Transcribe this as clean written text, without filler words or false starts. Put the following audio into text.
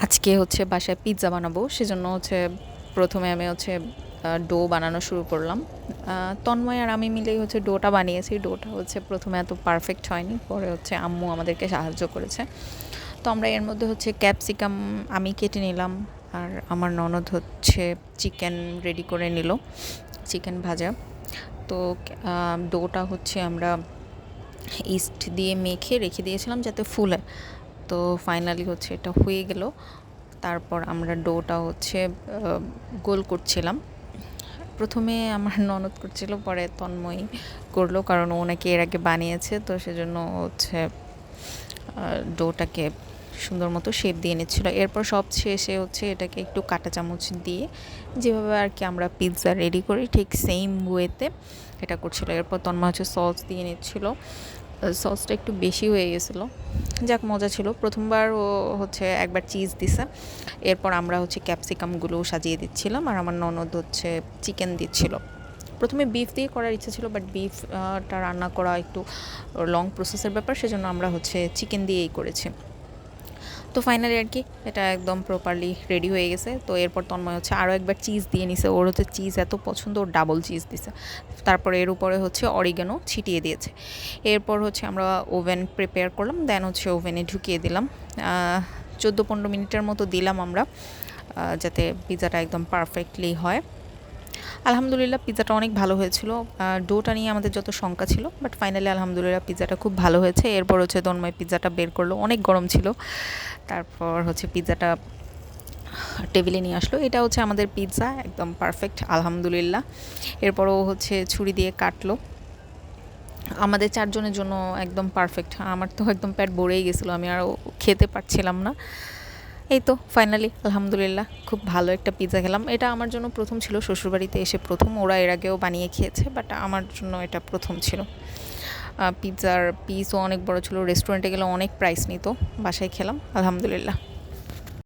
আজকে হচ্ছে বাসায় পিৎজা বানাবো, সেজন্য হচ্ছে প্রথমে আমি হচ্ছে ডো বানানো শুরু করলাম। তন্ময় আর আমি মিলেই হচ্ছে ডোটা বানিয়েছি। ডোটা হচ্ছে প্রথমে এত পারফেক্ট হয়নি, পরে হচ্ছে আম্মু আমাদেরকে সাহায্য করেছে। তো আমরা এর মধ্যে হচ্ছে ক্যাপসিকাম আমি কেটে নিলাম, আর আমার ননদ হচ্ছে চিকেন রেডি করে নিল, চিকেন ভাজা। তো ডোটা হচ্ছে আমরা ইস্ট দিয়ে মেখে রেখে দিয়েছিলাম যাতে ফুলে। তো ফাইনালি হচ্ছে এটা হয়ে গেল। তারপর আমরা ডোটা হচ্ছে গোল করছিলাম। প্রথমে আমার ননদ করছিল, পরে তন্ময়ী করলো, কারণ ও নাকি এর আগে বানিয়েছে, তো সেজন্য হচ্ছে ডোটাকে সুন্দর মতো শেপ দিয়ে নিচ্ছিলো। এরপর সব শেষে হচ্ছে এটাকে একটু কাঁটা চামচ দিয়ে যেভাবে আর কি আমরা পিৎজা রেডি করি ঠিক সেম ওয়েতে এটা করছিল। এরপর তন্ময় হচ্ছে সস দিয়ে নিচ্ছিল। সসটা একটু বেশি হয়ে গেছিলো, যাক মজা ছিল। প্রথমবার ও হচ্ছে একবার চিজ দিছে, এরপর আমরা হচ্ছে ক্যাপসিকামগুলো সাজিয়ে দিচ্ছিলাম, আর আমার ননদ হচ্ছে চিকেন দিচ্ছিল। প্রথমে বিফ দিয়ে করার ইচ্ছা ছিল, বাট বিফটা রান্না করা একটু লং প্রসেসের ব্যাপার, সেজন্য আমরা হচ্ছে চিকেন দিয়েই করেছি। তো ফাইনালি আর কি এটা একদম প্রপারলি রেডি হয়ে গেছে। তো এরপর তন্ময় হচ্ছে আরও একবার চিজ দিয়ে নিছে, ওর হচ্ছে চিজ এত পছন্দ, ওর ডাবল চিজ দিছে। তারপরে এর উপরে হচ্ছে অরিগানো ছিটিয়ে দিয়েছে। এরপর হচ্ছে আমরা ওভেন প্রিপেয়ার করলাম, দেন হচ্ছে ওভেনে ঢুকিয়ে দিলাম। 14-15 মিনিটের মতো দিলাম আমরা, যাতে পিৎজাটা একদম পারফেক্টলি হয়। আলহামদুলিল্লাহ পিৎজাটা অনেক ভালো হয়েছিল। ডোটা নিয়ে আমাদের যত শঙ্কা ছিল, বাট ফাইনালি আলহামদুলিল্লাহ পিৎজাটা খুব ভালো হয়েছে। এরপর হচ্ছে তন্ময় পিৎজাটা বের করলো, অনেক গরম ছিল। তারপর হচ্ছে পিৎজাটা টেবিলে নিয়ে আসলো। এটা হচ্ছে আমাদের পিৎজা, একদম পারফেক্ট আলহামদুলিল্লাহ। এরপরও হচ্ছে ছুরি দিয়ে কাটলো। আমাদের 4 জনের জন্য একদম পারফেক্ট। আমার তো একদম পেট ভরেই গেছিলো, আমি আর খেতে পারছিলাম না। এই তো ফাইনালি আলহামদুলিল্লাহ খুব ভালো একটা পিৎজা খেলাম। এটা আমার জন্য প্রথম ছিল, শ্বশুরবাড়িতে এসে প্রথম। ওরা এর আগেও বানিয়ে খেয়েছে, বাট আমার জন্য এটা প্রথম ছিল। পিৎজার পিসও অনেক বড় ছিল, রেস্টুরেন্টে গেলে অনেক প্রাইস নিত। বাসায় খেলাম আলহামদুলিল্লাহ।